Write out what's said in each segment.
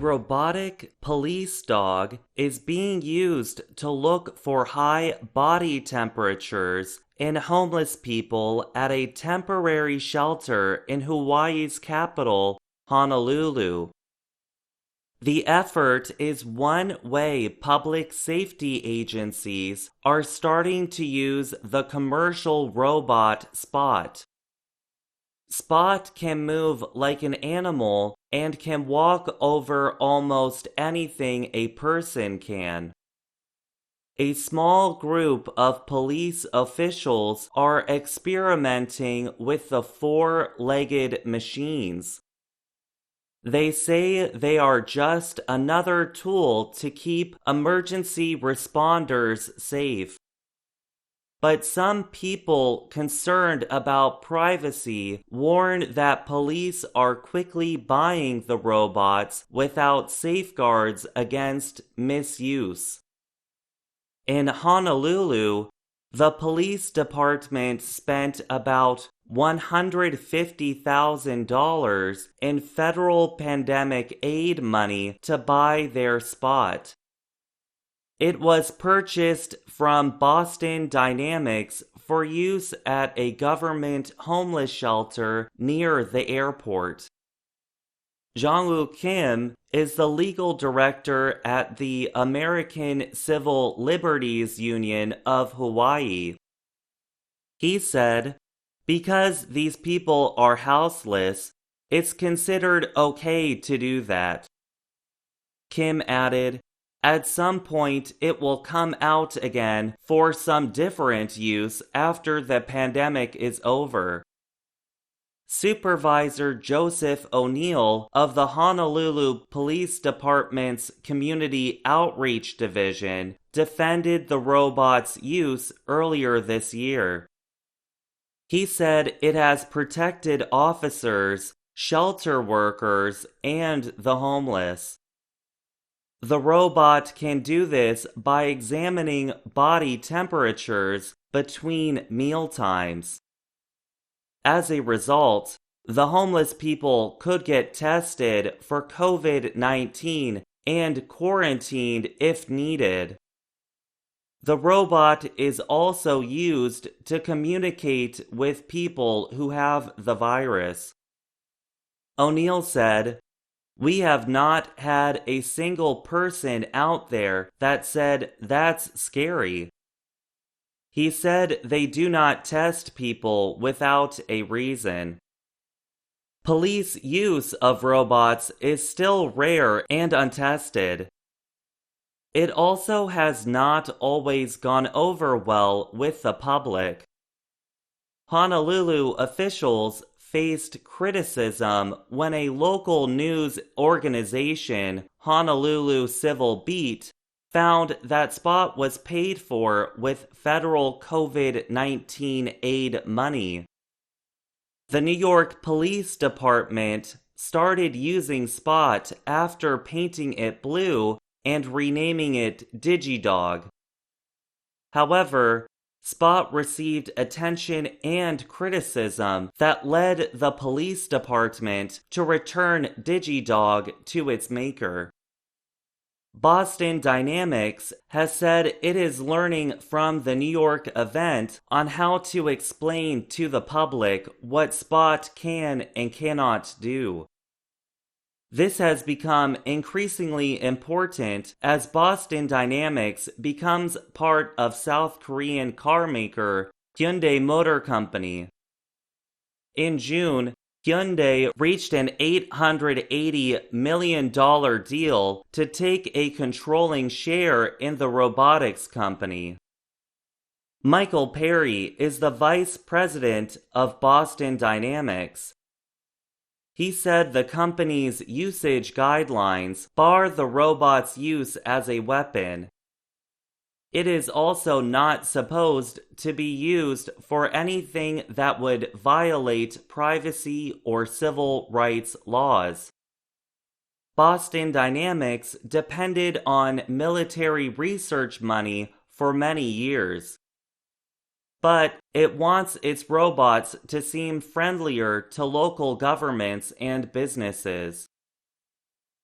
robotic police dog is being used to look for high body temperatures in homeless people at a temporary shelter in Hawaii's capital, Honolulu. The effort is one way public safety agencies are starting to use the commercial robot Spot. Spot can move like an animal and can walk over almost anything a person can. A small group of police officials are experimenting with the four-legged machines. They say they are just another tool to keep emergency responders safe. But some people concerned about privacy warn that police are quickly buying the robots without safeguards against misuse. In Honolulu, the police department spent about $150,000 in federal pandemic aid money to buy their Spot. It was purchased from Boston Dynamics for use at a government homeless shelter near the airport. Jong-woo Kim is the legal director at the American Civil Liberties Union of Hawaii. He said, "Because these people are houseless, it's considered okay to do that." Kim added, "At some point it will come out again for some different use after the pandemic is over." Supervisor Joseph O'Neill of the Honolulu Police Department's Community Outreach Division defended the robot's use earlier this year. He said it has protected officers, shelter workers, and the homeless. The robot can do this by examining body temperatures between mealtimes. As a result, the homeless people could get tested for COVID-19 and quarantined if needed. The robot is also used to communicate with people who have the virus. O'Neill said, "We have not had a single person out there that said that's scary." He said they do not test people without a reason. Police use of robots is still rare and untested. It also has not always gone over well with the public. Honolulu officials faced criticism when a local news organization, Honolulu Civil Beat, found that Spot was paid for with federal COVID-19 aid money. The New York Police Department started using Spot after painting it blue and renaming it DigiDog. However, Spot received attention and criticism that led the police department to return DigiDog to its maker. Boston Dynamics has said it is learning from the New York event on how to explain to the public what Spot can and cannot do. This has become increasingly important as Boston Dynamics becomes part of South Korean car maker Hyundai Motor Company. In June, Hyundai reached an $880 million deal to take a controlling share in the robotics company. Michael Perry is the vice president of Boston Dynamics. He said the company's usage guidelines bar the robot's use as a weapon. It is also not supposed to be used for anything that would violate privacy or civil rights laws. Boston Dynamics depended on military research money for many years. But it wants its robots to seem friendlier to local governments and businesses.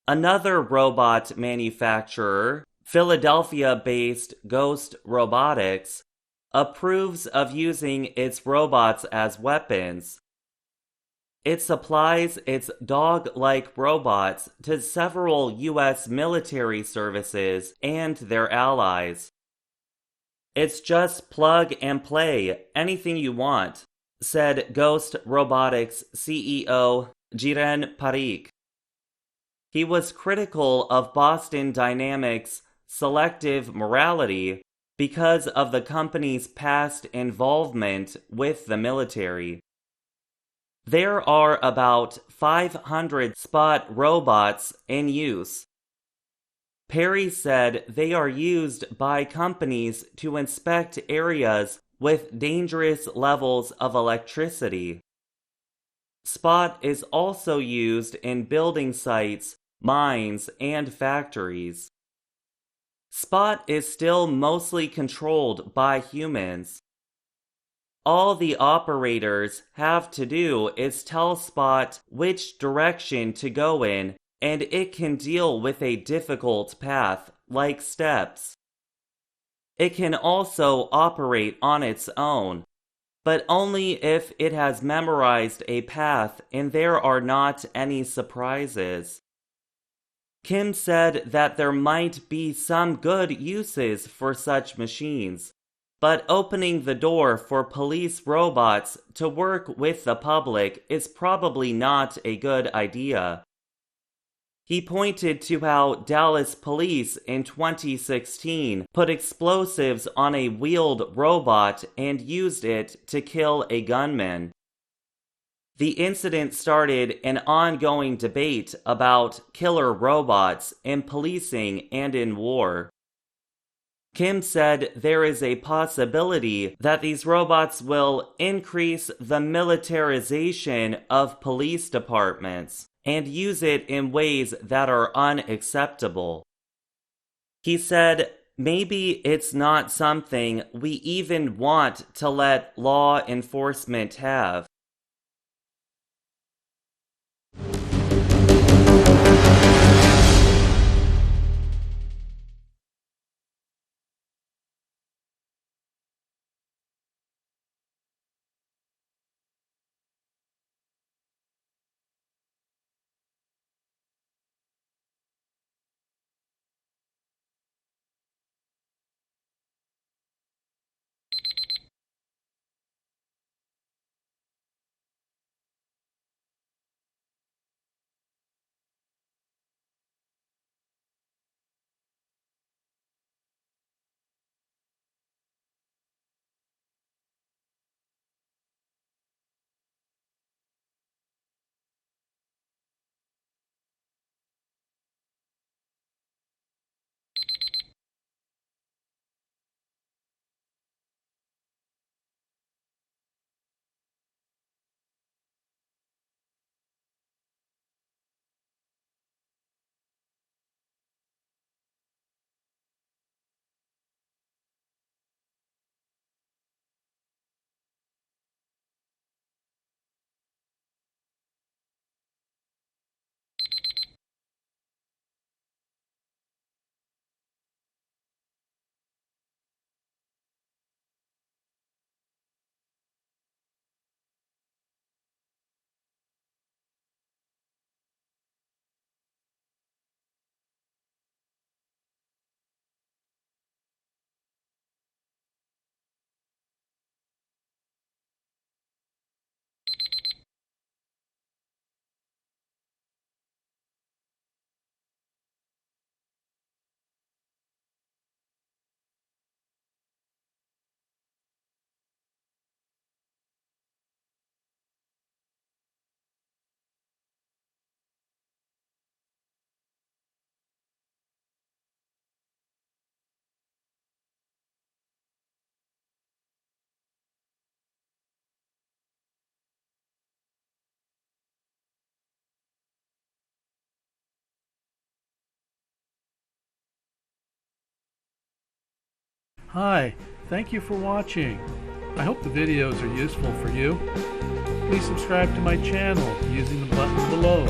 Another robot manufacturer, Philadelphia-based Ghost Robotics, approves of using its robots as weapons. It supplies its dog-like robots to several U.S. military services and their allies. "It's just plug and play, anything you want," said Ghost Robotics CEO Jiren Parikh. He was critical of Boston Dynamics' selective morality because of the company's past involvement with the military. There are about 500 Spot robots in use. Perry said they are used by companies to inspect areas with dangerous levels of electricity. Spot is also used in building sites, mines, and factories. Spot is still mostly controlled by humans. All the operators have to do is tell Spot which direction to go in, and it can deal with a difficult path, like steps. It can also operate on its own, but only if it has memorized a path and there are not any surprises. Kim said that there might be some good uses for such machines, but opening the door for police robots to work with the public is probably not a good idea. He pointed to how Dallas police in 2016 put explosives on a wheeled robot and used it to kill a gunman. The incident started an ongoing debate about killer robots in policing and in war. Kim said there is a possibility that these robots will increase the militarization of police departments and use it in ways that are unacceptable. He said, "Maybe it's not something we even want to let law enforcement have." Hi, thank you for watching. I hope the videos are useful for you. Please subscribe to my channel using the button below.